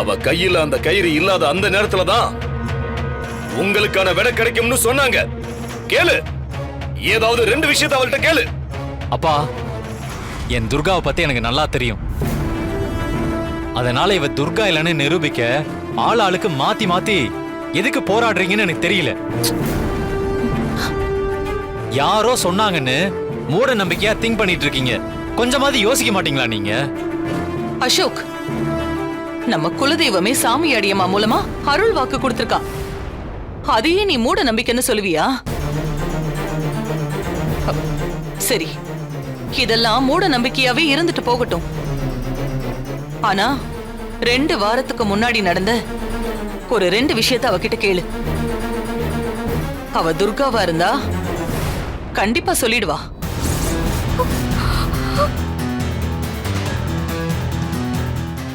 அவ கையில அந்த கயிறு இல்லாத அந்த நேரத்துல தான் உங்களுக்கான விடை கிடைக்கும்னு சொன்னாங்க. கேளு, ஏதாவது 2 விஷயத்தை அவள்கிட்ட கேளு. அப்பா, என் துர்காவை பத்தி எனக்கு நல்லா தெரியும். அதனால இவ துர்கா இல்லைன்னு நிரூபிக்க ஆளுக்கு மாத்தி மாத்தி எதுக்கு போராடுறீங்கன்னு எனக்கு தெரியல. யாரோ சொன்னாங்கன்னு மூட நம்பிக்கையா திங்க் பண்ணிட்டு இருக்கீங்க. கொஞ்சமாவது யோசிக்க மாட்டீங்களா நீங்க? அசோக், நம்ம குலதெய்வமே சாமி அடியம்மா மூலமா அருள் வாக்கு கொடுத்திருக்கா. அதையே நீ மூட நம்பிக்கைன்னு சொல்லுவியா? சரி, இதெல்லாம் மூட நம்பிக்கையாவே இருந்துட்டு போகட்டும். ஆனா 2 வாரத்துக்கு முன்னாடி நடந்த ஒரு 2 விஷயத்தை அவகிட்ட கேளு. அவ துர்காவா இருந்தா கண்டிப்பா சொல்லிடுவா.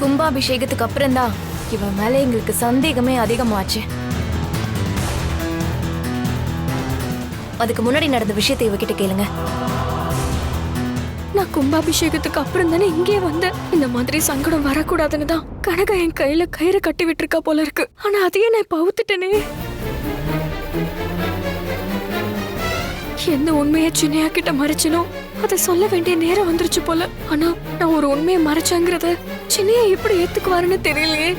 கும்பாபிஷேகத்துக்கு அப்புறம் தான் இவன் மேல எங்களுக்கு சந்தேகமே அதிகமாச்சு. அதுக்கு முன்னாடி நடந்த விஷயத்தை இவகிட்ட கேளுங்க. நான் கும்பாபிஷேகத்துக்கு அப்புறம் தானே இங்கே வந்தேன். இந்த மாதிரி சங்கடம் வரக்கூடாதுன்னு தான் கனகா என் கையில கயிறு கட்டி விட்டுருக்கா போல இருக்கு. ஆனா அதையே நான் இப்ப அவுத்துட்டேனே. எந்த உண்மையை சின்னையா கிட்ட மறைச்சனோ அதை சொல்ல வேண்டிய நேரம் வந்துருச்சு போல. ஆனா நான் ஒரு உண்மையை மறைச்சேங்கிறத சின்னையா எப்படி ஏத்துக்குவாருன்னு தெரியலையே.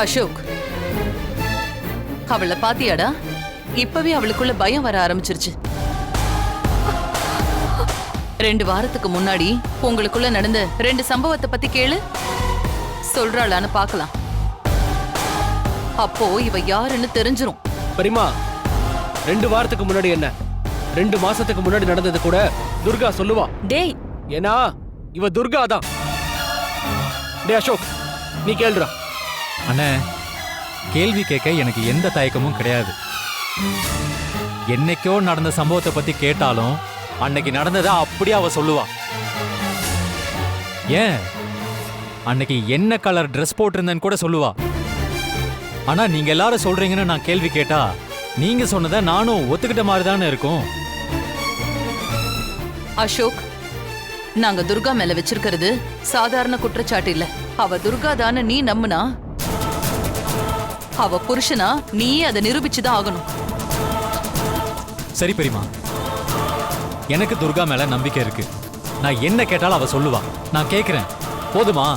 அசோக், அவளை பாத்தியாடா? இப்பவே அவளுக்குள்ள பயம் வர ஆரம்பிச்சிருச்சு. 2 வாரத்துக்கு முன்னாடி உங்களுக்குள்ள நடந்த 2 சம்பவத்தை பத்தி கேளு, சொல்றாளான்னு பாக்கலாம். அப்போ இவ யாருன்னு தெரிஞ்சிரும். பெரியமா, 2 வாரத்துக்கு முன்னாடி என்ன, 2 மாசத்துக்கு முன்னாடி நடந்தது கூட துர்கா சொல்லுவா. டேய், ஏன்னா இவ துர்கா தான். டே அசோக், நீ கேளுடா. அண்ணே, கேள்வி கேட்க எனக்கு எந்த தயக்கமும் கிடையாது. என்னைக்கோ நடந்த சம்பவத்தை பத்தி கேட்டாலும் அன்னைக்கு நடந்ததை அப்படியே அவ சொல்லுவா. ஏன், அன்னைக்கு என்ன கலர் ட்ரெஸ் போட்டிருந்தேன்னு கூட சொல்லுவா. ஆனா நீங்க எல்லாரும் சொல்றீங்கன்னு நான் கேள்வி கேட்டா நீங்க சொன்னதை நானும் ஒத்துக்கிட்ட மாதிரி தானே இருக்கும். அசோக், நாங்க துர்கா மேல வச்சிருக்கிறது சாதாரண குற்றச்சாட்டு இல்ல. அவ துர்கா தானே நீ நம்புனா அவ புருஷனா நீயே அதை நிரூபிச்சுதான் ஆகணும். சரி பெரியமா, எனக்கு துர்கா மேல நம்பிக்கை இருக்கு. நான் என்ன கேட்டாலும் அவ சொல்லுவா. நான் கேக்குறேன், போதுமா?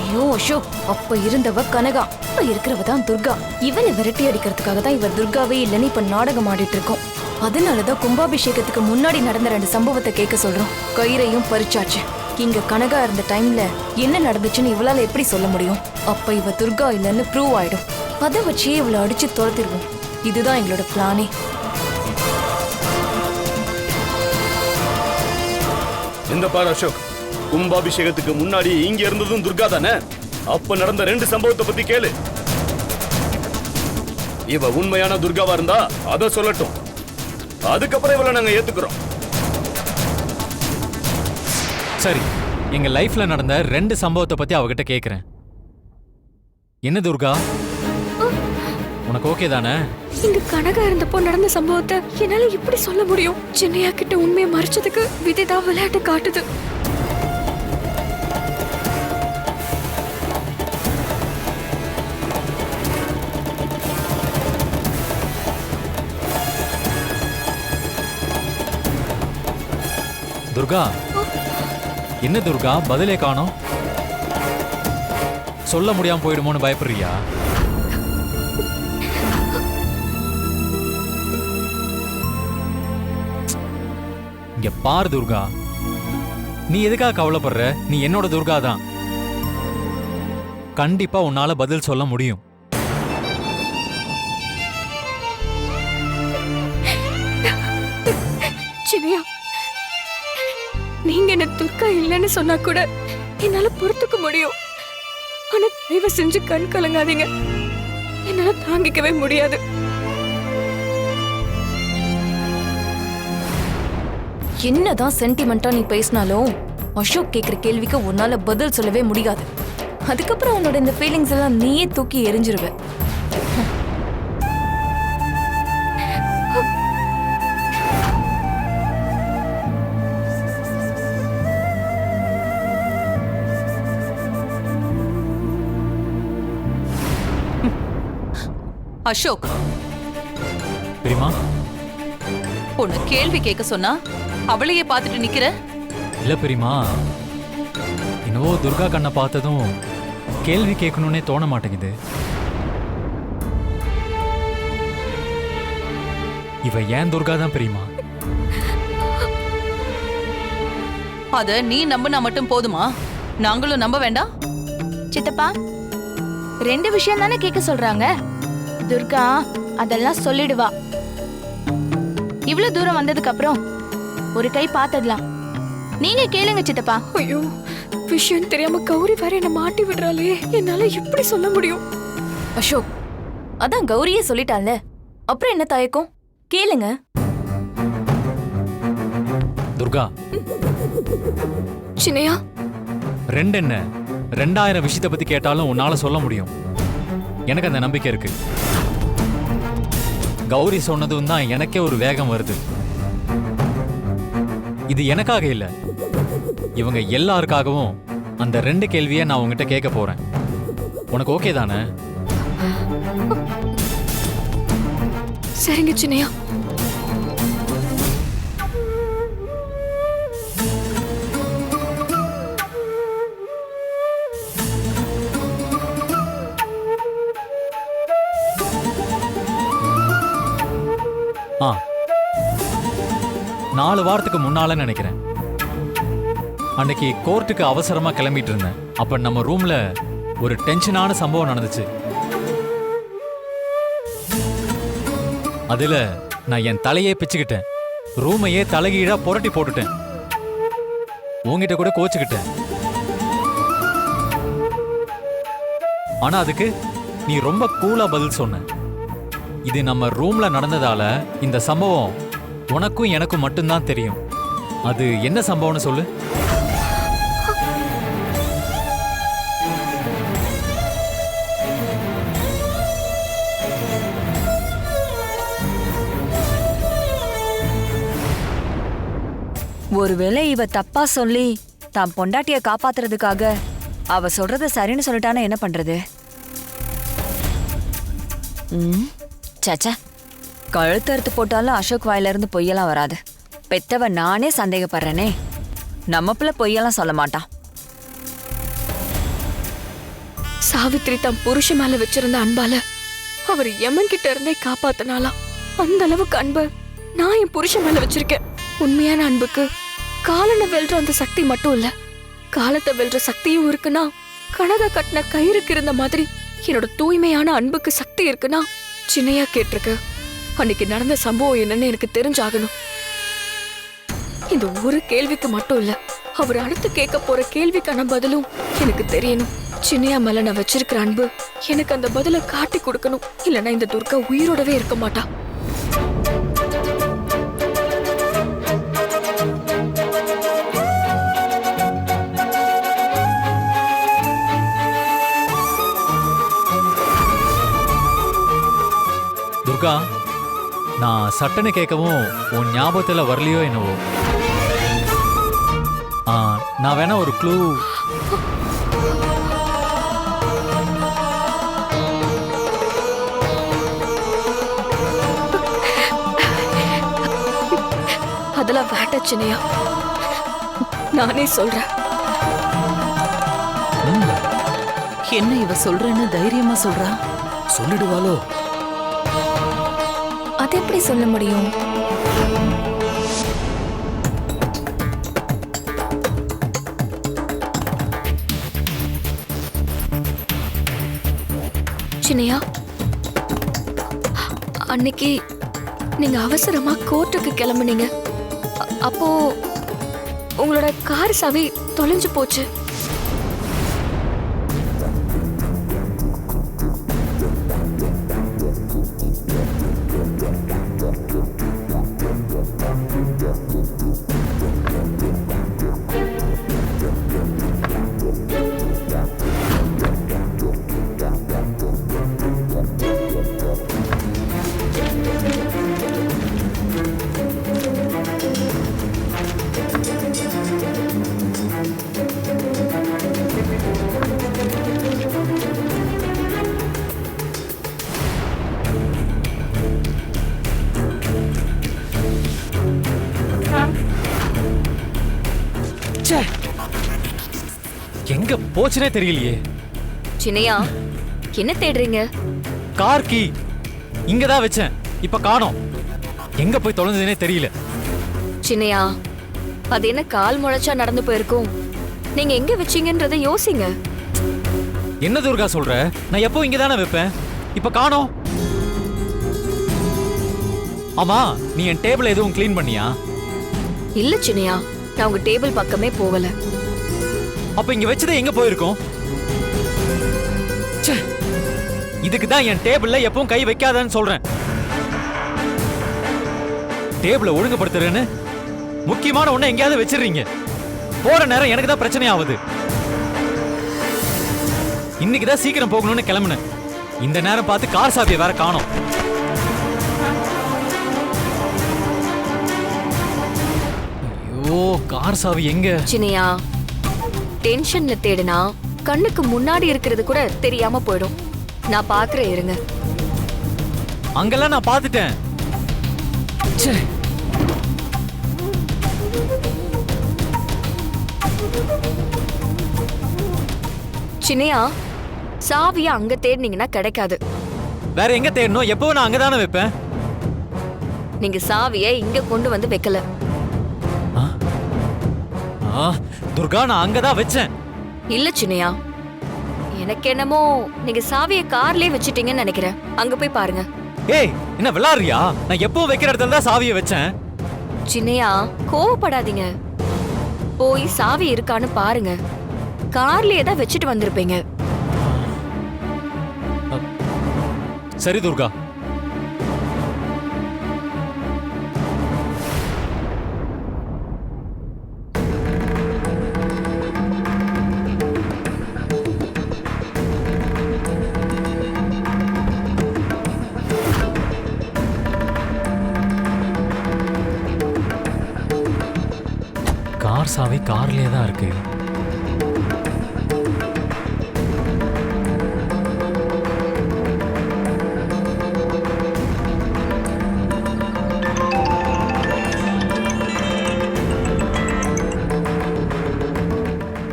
ஐயோ அசோக், அப்ப இருந்தவ கனகா, இப்ப இருக்கிறவ தான் துர்கா. இவனை விரட்டி அடிக்கிறதுக்காக தான் இவ துர்காவே இல்லைன்னு இப்ப நாடகம் ஆடிட்டு இருக்கோம். அதனாலதான் கும்பாபிஷேகத்துக்கு முன்னாடி நடந்த 2 சம்பவத்தை கேட்க சொல்றோம். கயிறையும் பறிச்சாச்சு. இங்க கனகா இருந்த டைம்ல என்ன நடந்துச்சுன்னு இவளால எப்படி சொல்ல முடியும்? அப்ப இவ துர்கா இல்லைன்னு ப்ரூவ் ஆயிடும். அதை வச்சே இவளை அடிச்சு துரத்திடுவோம். இதுதான் எங்களோட பிளானே. இந்த பாரு அசோக், கும்பாபிஷேகத்துக்கு முன்னாடி இங்க இருந்ததும் துர்கா தானே. அப்ப நடந்த 2 சம்பவத்தை பத்தி கேளு. இவ உண்மையான துர்காவா இருந்தா அத சொல்லட்டும். அதுக்கப்புறம் இவளை நாங்க ஏத்துக்கிறோம். சரி, எங்க லைஃப்ல நடந்த 2 சம்பவத்தை பத்தி அவகிட்ட கேக்குறேன். என்ன துர்கா, உனக்கு ஓகே தானே? இங்க கனகா இருந்தப்போ நடந்த சம்பவத்தை என்னால இப்படி சொல்ல முடியும்? சின்னையா கிட்ட உண்மையை மறைச்சதுக்கு விதிதான் விளையாட்டு காட்டுது. துர்கா, என்ன துர்கா பதிலே காணோம்? சொல்ல முடியாம போயிடுமோன்னு பயப்படுறியா? இங்க பாரு துர்கா, நீ எதுக்காக கவலைப்படுற? நீ என்னோட துர்கா தான். கண்டிப்பா உன்னால பதில் சொல்ல முடியும். சின்னையா, நீங்க என்ன துர்கா இல்லைன்னு சொன்னா கூட என்னால பொறுத்துக்க முடியும். ஆனா தயவு செஞ்சு கண் கலங்காதீங்க. என்னால தாங்கிக்கவே முடியாது. என்னதான் சென்டிமெண்டா நீ பேசினாலும் அசோக் கேக்குற கேள்விக்கு உன்னால பதில் சொல்லவே முடியாது. அதுக்கப்புறம் உன்னோட இந்த ஃபீலிங்ஸ் எல்லாம் நீயே தூக்கி எரிஞ்சிருவ. அசோக், பெரியமா உன்னை கேள்வி கேட்க சொன்னா அவளையே பார்த்துட்டு நிக்கிற. இல்ல பெரியமா, என்னவோ துர்கா கண்ணை பார்த்ததும் கேள்வி கேட்கணும்னே தோண மாட்டேங்குது. இவ ஏன் துர்கா தான் பெரியமா. அத நீ நம்பினா மட்டும் போதுமா? நாங்களும் நம்ப வேண்டாம்? சித்தப்பா, 2 விஷயம் தானே கேட்க சொல்றாங்க. துர்கா அதெல்லாம் சொல்லிடுவா. இவ்வளவு தூரம் வந்ததுக்கு அப்புறம் ஒரு கை பார்த்ததலாம். நீங்க கேளுங்க சித்தப்பா. ஐயோ, விஷயம் தெரியாம கௌரி வேற என்ன மாட்டி விடுறாளே, என்னால எப்படி சொல்ல முடியும்? அசோக், அதான் கௌரியே சொல்லிட்டால, அப்புறம் என்ன தயக்கம்? கேளுங்க. துர்கா, சின்னையா, 2 என்ன 2000 விஷயத்தை பத்தி கேட்டாலும் உன்னால சொல்ல முடியும். எனக்கு அந்த நம்பிக்கை இருக்கு. கௌரி சொன்னதும் தான் எனக்கே ஒரு வேகம் வருது. இது எனக்காக இல்ல, இவங்க எல்லாருக்காகவும் அந்த 2 கேள்வியை நான் உங்ககிட்ட கேட்க போறேன். உனக்கு ஓகே தானே? சரிங்க சின்னையா. ஆ, 4 வாரத்துக்கு முன்னால நினைக்கிறேன். அன்னைக்கு கோர்ட்டுக்கு அவசரமா கிளம்பிட்டு இருந்தேன். அப்ப நம்ம ரூம்ல ஒரு டென்ஷனான சம்பவம் நடந்துச்சு. அதுல நான் என் தலையே பிச்சுக்கிட்டேன். ரூமையே தலைகீழா புரட்டி போட்டுட்டேன். உன்கிட்ட கூட கோச்சுக்கிட்டேன். ஆனா அதுக்கு நீ ரொம்ப கூலா பதில் சொன்ன. இது நம்ம ரூம்ல நடந்ததால இந்த சம்பவம் உனக்கும் எனக்கும் மட்டும்தான் தெரியும். அது என்ன சம்பவம்னு சொல்லு. ஒருவேளை இவ தப்பா சொல்லி தான் பொண்டாட்டிய காப்பாத்துறதுக்காக அவ சொல்றத சரின்னு சொல்லிட்டானா என்ன பண்றது? சச்சா, கழுத்தறுத்து போட்டாலும் அசோக் வாயில இருந்து பொய்யெல்லாம் வராது. பெத்தவ நானே சந்தேகப்படுறேனே. நம்ம பிள்ளை பொய்யெல்லாம் சொல்ல மாட்டான். சாவித்திரி தம் புருஷ மேல வச்சிருந்த அன்பால அவர் யமன் கிட்ட இருந்தே காப்பாத்தினாலாம். அந்த அளவுக்கு அன்பு நான் என் புருஷன் மேல வச்சிருக்கேன். உண்மையான அன்புக்கு காலனை வெல்ற அந்த சக்தி மட்டும் இல்ல, காலத்தை வெல்ற சக்தியும் இருக்குன்னா, கனக கட்டின கயிறுக்கு இருந்த மாதிரி என்னோட தூய்மையான அன்புக்கு சக்தி இருக்குன்னா சின்னையா கேட்டிருக்கு. அன்னைக்கு நடந்த சம்பவம் என்னன்னு எனக்கு தெரிஞ்சாகணும். இந்த ஒரு கேள்விக்கு மட்டும் இல்ல, அவர் அடுத்து கேட்க போற கேள்விக்கான பதிலும் எனக்கு தெரியணும். சின்னையா மேல நான் வச்சிருக்கிற அன்பு எனக்கு அந்த பதில காட்டி கொடுக்கணும். இல்லைன்னா இந்த துர்கா உயிரோடவே இருக்க மாட்டா. துர்கா, நான் சட்டனை கேட்கவும் உன் ஞாபகத்துல வரலையோ என்னவோ. நான் வேணா ஒரு க்ளூ. அதெல்லாம் வேட்ட சின்னையா, நானே சொல்றேன். என்ன இவ சொல்றேன்னு தைரியமா சொல்றா? சொல்லிடுவாளோ? அது எப்படி சொல்ல முடியும்? சின்னையா, அன்னைக்கு நீங்க அவசரமா கோர்ட்டுக்கு கிளம்புனீங்க. அப்போ உங்களோட கார் சாவி தொலைஞ்சு போச்சு. போச்சுனே தெரியலையே. சின்னையா என்ன தேடுறீங்க? கார் கீ இங்கதான் வச்சேன், இப்ப காணோம். எங்க போய் தொலைஞ்சதுனே தெரியல. சின்னையா அது என்ன கால் முளைச்சா நடந்து போயிருக்கும். நீங்க எங்க வச்சீங்கன்றதை யோசிங்க. என்ன துர்கா சொல்ற? நான் எப்போ இங்க தானே வைப்பேன், இப்ப காணோம். ஆமா, நீ என் டேபிள் எதுவும் க்ளீன் பண்ணியா? இல்ல சின்னையா, நான் உங்க டேபிள் பக்கமே போகல. அப்ப இங்க வச்சதே எங்க போயிருக்கும்? ச்சே, இதுக்கு தான் என் டேபிள்ல எப்பவும் கை வைக்காதன்னு சொல்றேன். டேபிள ஒழுங்குபடுத்துறேன்னு முக்கியமான ஒண்ணு எங்கேயாவது வச்சிடுறீங்க. போற நேரம் எனக்கு தான் பிரச்சனை ஆகுது. இன்னைக்கு தான் சீக்கிரம் போகணும்னு கிளம்புனேன். இந்த நேரம் பார்த்து கார் சாவியை வேற காணோம். ஐயோ, கார் சாவி எங்க? சின்னையா டென்ஷன்ல தேடுனா கண்ணுக்கு முன்னாடி இருக்கிறது கூட தெரியாம போயிடும். நான் பாக்குறேன், இருங்க. அங்கெல்லாம் நான் பார்த்துட்டேன். ச்சே. சின்னையா சாவியை அங்க தேடினீங்கன்னா கிடைக்காது. வேற எங்க தேடணும்? எப்போ நான் அங்கதானே வைப்பேன். நீங்க சாவியை இங்க கொண்டு வந்து வைக்கல. துர்கா, நான் அங்கதான் வச்சேன். இல்ல சின்னையா, எனக்கு என்னமோ நீங்க சாவியை கார்லயே வச்சிட்டீங்கன்னு நினைக்கிறேன். அங்க போய் பாருங்க. ஏய், என்ன விளையாடுறியா? நான் எப்போ வைக்கிற இடத்துல தான் சாவியை வச்சேன். சின்னையா கோவப்படாதீங்க, போய் சாவி இருக்கான்னு பாருங்க. கார்லயே தான் வச்சுட்டு வந்திருப்பீங்க. சரி துர்கா. கார் சாவி கார்லயே தான் இருக்கு.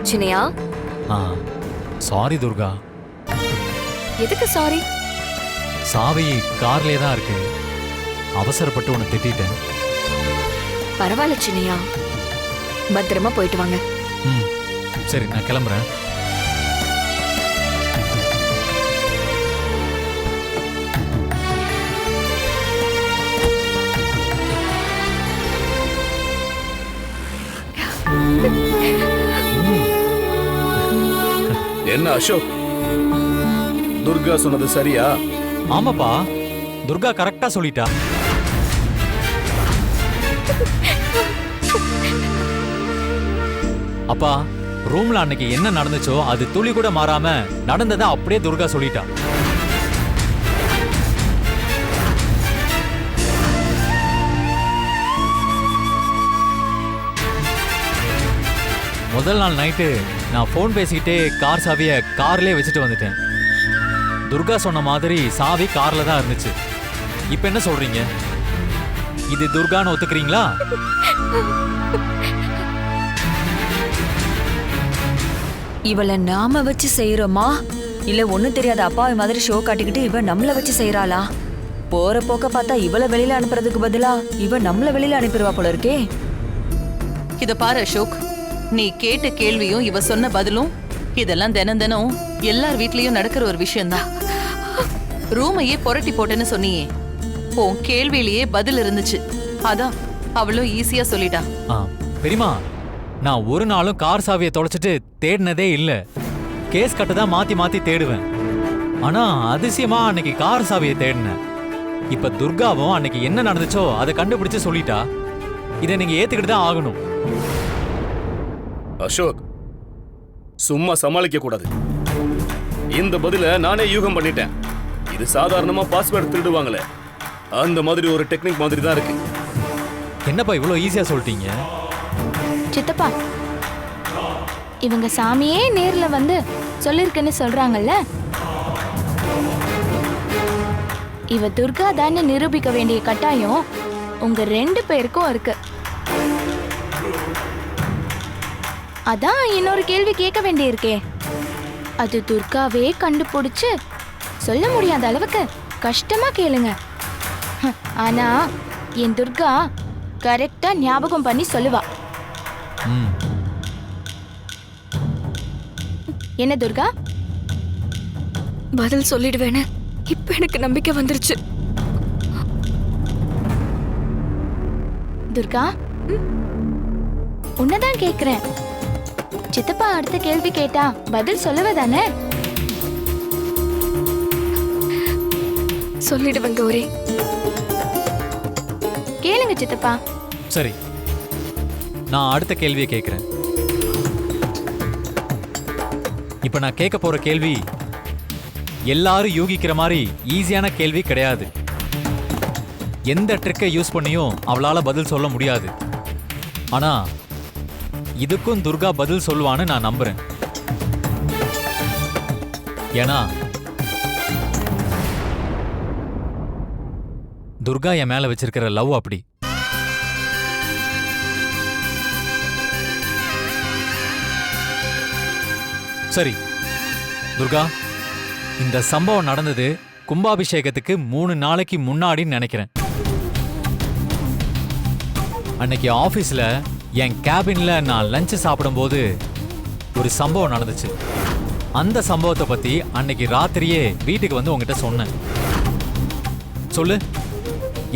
சின்னையா சாரி துர்கா. எதுக்கு சாரி? சாவி கார்லயே தான் இருக்கு. அவசரப்பட்டு உன்னை திட்டிட்டேன். பரவாயில்ல சின்னையா, பத்திரமா போயிட்டு வாங்க. ம், சரி, நான் கிளம்புறேன். என்ன அசோக், துர்கா சொன்னது சரியா? ஆமாப்பா, துர்கா கரெக்டா சொல்லிட்டா. அப்பா, ரூம்ல அன்னைக்கு என்ன நடந்துச்சோ அது துளி கூட மாறாம நடந்ததா அப்படியே துர்கா சொல்லிட்டா. முதல் நாள் நைட்டு நான் போன் பேசிக்கிட்டே கார் சாவியை கார்லயே வச்சுட்டு வந்துட்டேன். துர்கா சொன்ன மாதிரி சாவி கார்ல தான் இருந்துச்சு. இப்ப என்ன சொல்றீங்க? இது துர்கான்னு ஒத்துக்கிறீங்களா? இவளை நாம வச்சு செய்யறோமா இல்ல ஒண்ணும் தெரியாத அப்பாவி மாதிரி ஷோ காட்டிக்கிட்டு இவ நம்மள வச்சு செய்யறாளா? போற போக்க பார்த்தா இவளை வெளியில அனுப்புறதுக்கு பதிலா இவ நம்மள வெளியில அனுப்பிடுவா போல இருக்கே. இத பாரு அசோக், நீ கேட்ட கேள்வியும் இவ சொன்ன பதிலும் இதெல்லாம் தினம் தினம் எல்லார் வீட்லயும் நடக்கிற ஒரு விஷயம்தான். ரூமையே புரட்டி போட்டேன்னு சொன்னியே, உன் கேள்வியிலேயே பதில் இருந்துச்சு. அதான் அவளும் ஈஸியா சொல்லிட்டா. பெரியமா, நான் ஒரு நாளும் கார் சாவியை தொலைச்சிட்டு தேடினதே இல்ல. கேஸ் கட்ட தான் மாத்தி மாத்தி தேடுவேன். ஆனா அதிசயமா அன்னைக்கு கார் சாவியை தேடினேன். இப்ப துர்காவும் அன்னைக்கு என்ன நடந்துச்சோ அதை கண்டுபிடிச்சு சொல்லிட்டா. இதை நீங்க ஏத்துக்கிட்டு தான் ஆகணும். அசோக், சும்மா சமாளிக்க கூடாது. இந்த பதில நானே யூகம் பண்ணிட்டேன். இது சாதாரணமா பாஸ்வேர்டு திருடுவாங்களே, அந்த மாதிரி ஒரு டெக்னிக் மாதிரி தான் இருக்கு. என்னப்பா இவ்வளவு ஈஸியா சொல்லிட்டீங்க? சித்தப்பா, இவங்க சாமியே நேர்ல வந்து சொல்லிருக்குன்னு சொல்றாங்கல்ல, இவ துர்கா தான் நிரூபிக்க வேண்டிய கட்டாயம் உங்க 2 பேருக்கும் இருக்கு. அதான் இன்னொரு கேள்வி கேட்க வேண்டியிருக்கே. அது துர்காவே கண்டுபிடிச்சு சொல்ல முடியாத அளவுக்கு கஷ்டமா கேளுங்க. ஆனா என் துர்கா கரெக்டா ஞாபகம் பண்ணி சொல்லுவா. ம் என்ன துர்கா? பதில் சொல்லிடுவேன்னு இப்ப எனக்கு நம்பிக்கை வந்துருச்சு. துர்கா, உன்னதான் கேக்குறேன். சித்தப்பா அடுத்த கேள்வி கேட்டா பதில் சொல்லுவதானே? சொல்லிடுவேன் கௌரி. கேளுங்க சித்தப்பா. சரி, நான் அடுத்த கேள்வியை கேட்குறேன். இப்போ நான் கேட்க போற கேள்வி எல்லாரும் யூகிக்கிற மாதிரி ஈஸியான கேள்வி கிடையாது. எந்த ட்ரிக்கை யூஸ் பண்ணியும் அவளால பதில் சொல்ல முடியாது. ஆனா இதுக்கும் துர்கா பதில் சொல்லுவான்னு நான் நம்புறேன். ஏன்னா துர்கா என் மேல வச்சிருக்கிற லவ் அப்படி. சரி துர்கா, இந்த சம்பவம் நடந்தது கும்பாபிஷேகத்துக்கு 3 நாளைக்கு முன்னாடின்னு நினைக்கிறேன். அன்னைக்கு ஆபீஸ்ல என் கேபின்ல நான் லஞ்ச் சாப்பிடும்போது ஒரு சம்பவம் நடந்துச்சு. அந்த சம்பவத்தை பத்தி அன்னைக்கு ராத்திரியே வீட்டுக்கு வந்து உங்ககிட்ட சொன்னேன். சொல்லு,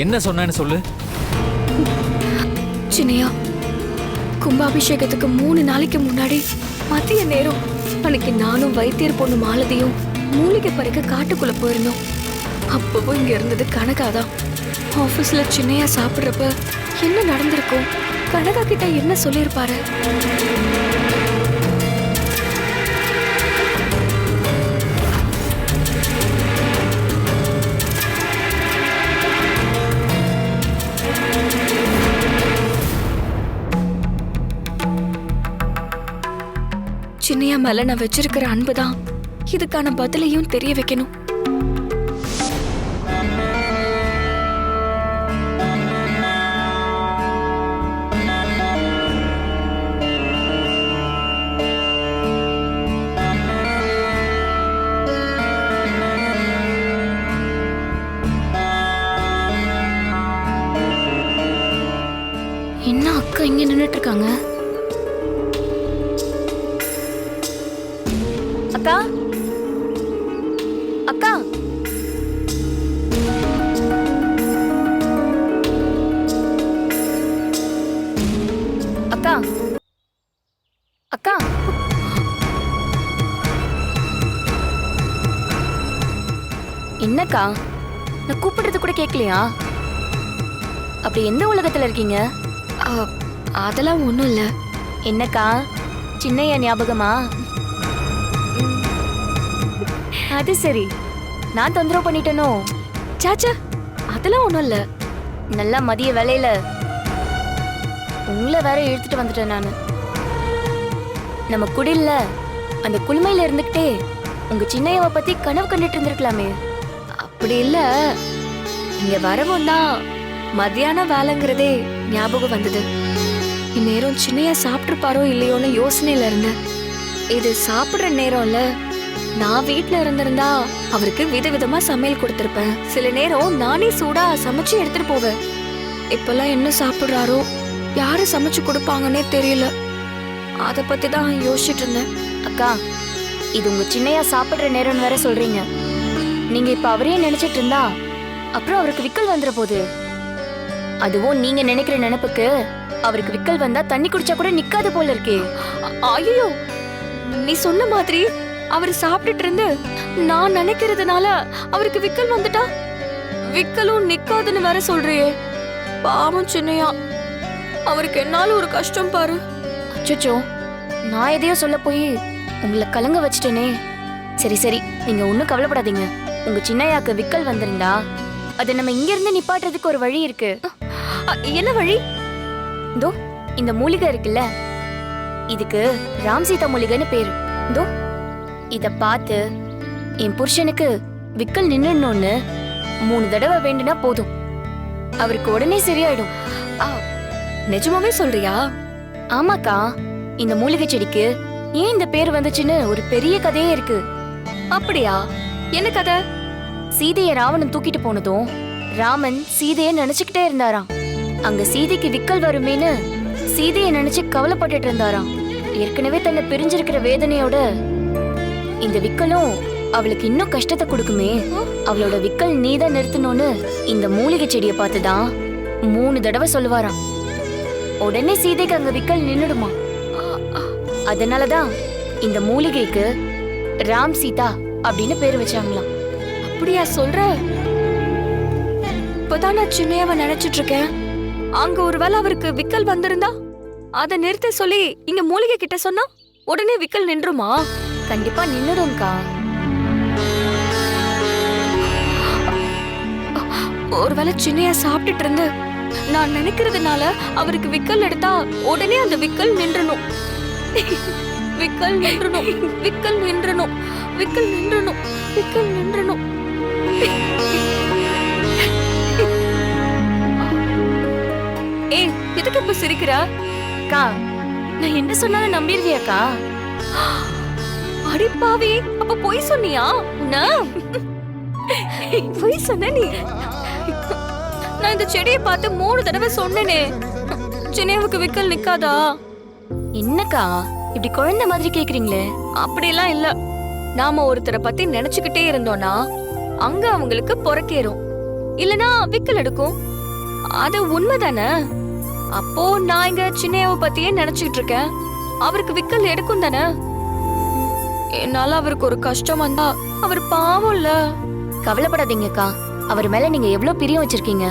என்ன சொன்னேன்னு சொல்லு. சின்னையா, கும்பாபிஷேகத்துக்கு 3 நாளைக்கு முன்னாடி மதிய நேரம் அன்னைக்கு நானும் வைத்தியர் பொண்ணு மாலதியும் மூலிகை பறிக்க காட்டுக்குள்ள போயிருந்தோம். அப்பவும் இங்க இருந்தது கனகாதான். ஆபீஸ்ல சின்னையா சாப்பிடுறப்ப என்ன நடந்திருக்கும், கனகா கிட்ட என்ன சொல்லியிருப்பாரு? சின்னையா மேல நான் வச்சிருக்கிற அன்புதான் இதுக்கான பதிலையும் தெரிய வைக்கணும். என்ன அக்கா இங்க நின்னுட்டு இருக்காங்க? அக்கா, அக்கா, அக்கா, அக்கா, என்னக்கா, நான் கூப்பிடுறது கூட கேட்கலையா? அப்படி எந்த உலகத்துல இருக்கீங்க? அதெல்லாம் ஒண்ணும் இல்ல. என்னக்கா, சின்னையா ஞாபகமா? அது சரி, நான் தொந்தரவு பண்ணிட்டேனோ? சாச்சா, அதெல்லாம் ஒண்ணும் இல்ல. நல்லா மதிய வேலையில உங்களை வேற இழுத்துட்டு வந்துட்டேன் நானு. நம்ம குடில்ல அந்த குளுமையில இருந்துகிட்டே உங்க சின்னையாவை பத்தி கனவு கண்டுட்டு இருந்திருக்கலாமே. அப்படி இல்ல, இங்க வரவும் தான் மத்தியான வேலைங்கிறதே ஞாபகம் வந்தது. இந்நேரம் சின்னையா சாப்பிட்டுருப்பாரோ இல்லையோன்னு யோசனையில இருந்தேன். இது சாப்பிடுற நேரம்ல. நான் வீட்ல இருந்திருந்தா அவருக்கு விதவிதமா சமையல் கொடுத்திருப்பேன். சில நேரம் நானே சூடா சமைச்சு எடுத்துட்டு போவேன். இப்பெல்லாம் என்ன சாப்பிடுறாரோ, யாரு சமைச்சு கொடுப்பாங்கன்னே தெரியல. அத பத்தி தான் யோசிச்சுட்டு இருந்தேன். அக்கா, இது உங்க சின்னையா சாப்பிடுற நேரம்னு வேற சொல்றீங்க. நீங்க இப்ப அவரையே நினைச்சிட்டு இருந்தா அப்புறம் அவருக்கு விக்கல் வந்துற போகுது. அதுவும் நீங்க நினைக்கிற நினைப்புக்கு அவருக்கு விக்கல் வந்தா தண்ணி குடிச்சா கூட நிக்காது போல இருக்கே. ஐயோ, நீ சொன்ன மாதிரி அவர் சாப்பிட்டுட்டு இருந்து நான் நினைக்கிறதுனால அவருக்கு விக்கல் வந்துட்டா விக்கலும் நிக்காதுன்னு வேற சொல்றியே. பாவம் சின்னையா, அவருக்கு என்னால ஒரு கஷ்டம் பாரு. அச்சோ, நான் எதையோ சொல்ல போய் உங்களை கலங்க வச்சிட்டேனே. சரி சரி, நீங்க ஒன்னும் கவலைப்படாதீங்க. உங்க சின்னையாக்கு விக்கல் வந்திருந்தா அதை நம்ம இங்க இருந்து நிப்பாட்டுறதுக்கு ஒரு வழி இருக்கு. என்ன வழி? இதோ இந்த மூலிகை இருக்குல்ல, இதுக்கு ராம்சீதா மூலிகைன்னு பேரு. இதோ இத பார்த்து என் புருஷனுக்கு விக்கல் நின்னுன்னு 3 தடவை வேண்டுனா போதும், அவருக்கு உடனே சரியாயிடும். நிஜமாவே சொல்றியா? ஆமாக்கா, இந்த மூலிகை செடிக்கு ஏன் இந்த பேர் வந்துச்சுன்னு ஒரு பெரிய கதையே இருக்கு. அப்படியா? என்ன கதை? சீதையை ராவணன் தூக்கிட்டு போனதும் ராமன் சீதையை நினைச்சுக்கிட்டே இருந்தாராம். அங்க சீதைக்கு விக்கல் வருமேன்னு சீதையை நினைச்சு கவலைப்பட்டுட்டு இருந்தாராம். ஏற்கனவே தன்னை பிரிஞ்சிருக்கிற வேதனையோட இந்த விக்கலும் அவளுக்கு இன்னும் கஷ்டத்தை கொடுக்குமே, அவளோட விக்கல் நீதான் நிறுத்தணும்னு இந்த மூலிகை செடியை பார்த்துதான் 3 தடவை சொல்லுவாராம். உடனே சீதைக்கு அங்க விக்கல் நின்னுடுமா. அதனாலதான் இந்த மூலிகைக்கு ராம் சீதா அப்படின்னு பேர் வச்சாங்களாம். அப்படியா சொல்ற? இப்பதான் நான் சின்னையாவ நினைச்சிட்டு இருக்கேன். அங்க ஒருவேளை அவருக்கு விக்கல் வந்திருந்தா அதை நிறுத்த சொல்லி இங்க மூலிகை கிட்ட சொன்னா உடனே விக்கல் நின்றுமா? கண்டிப்பா நின்னுடும்க்கா. ஒருவேளை சின்னையா சாப்பிட்டுட்டு இருந்து நான் நினைக்கிறதுனால அவருக்கு விக்கல் எடுத்தா உடனே அந்த விக்கல் நின்றணும். விக்கல் நின்றணும், விக்கல் நின்றணும், விக்கல் நின்றணும், விக்கல் நின்றணும். ஏய், எதுக்கு இப்ப சிரிக்கிற? அக்கா, நான் என்ன சொன்னாலும் நம்பிடுவியாக்கா? அடிப்பாவி, அப்ப பொய் சொன்னியா? பொய் சொன்ன நீ? நான் இந்த செடியை பார்த்து 3 தடவை சொன்னேனே, சின்னையாவுக்கு விக்கல் நிக்காதா? என்னக்கா இப்படி குழந்தை மாதிரி கேக்குறீங்களே? அப்படிலாம் இல்ல. நாம ஒருத்தரை பத்தி நினைச்சுக்கிட்டே இருந்தோம்னா அங்க அவங்களுக்கு பொறக்கேறும், இல்லனா விக்கல் எடுக்கும். அது உண்மைதானே? அப்போ நான் இங்க சின்னையாவை பத்தியே நினைச்சுக்கிட்டு இருக்கேன், அவருக்கு விக்கல் எடுக்கும் தானே? என்னால அவருக்கு ஒரு கஷ்டம் வந்தா அவர் பாவம் இல்ல. கவலைப்படாதீங்கக்கா, அவர் மேல நீங்க எவ்வளவு பிரியம் வச்சிருக்கீங்க.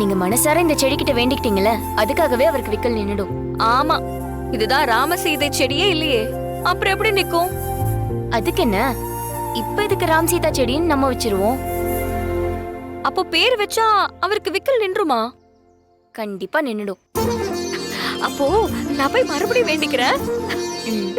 நீங்க மனசார இந்த செடிக்கிட்ட வேண்டிக்கிட்டீங்கல்ல, அதுக்காகவே அவருக்கு விக்கல் நின்னுடும். ஆமா, இதுதான் ராமசீதை செடியே இல்லையே, அப்புறம் எப்படி நிக்கும்? அதுக்கு என்ன, இப்ப இதுக்கு ராம் சீதா செடின்னு நம்ம வச்சிருவோம். அப்போ பேர் வச்சா அவருக்கு விக்கல் நின்றுமா? கண்டிப்பா நின்னுடும். அப்போ நான் போய் மறுபடியும் வேண்டிக்கிறேன். ம்.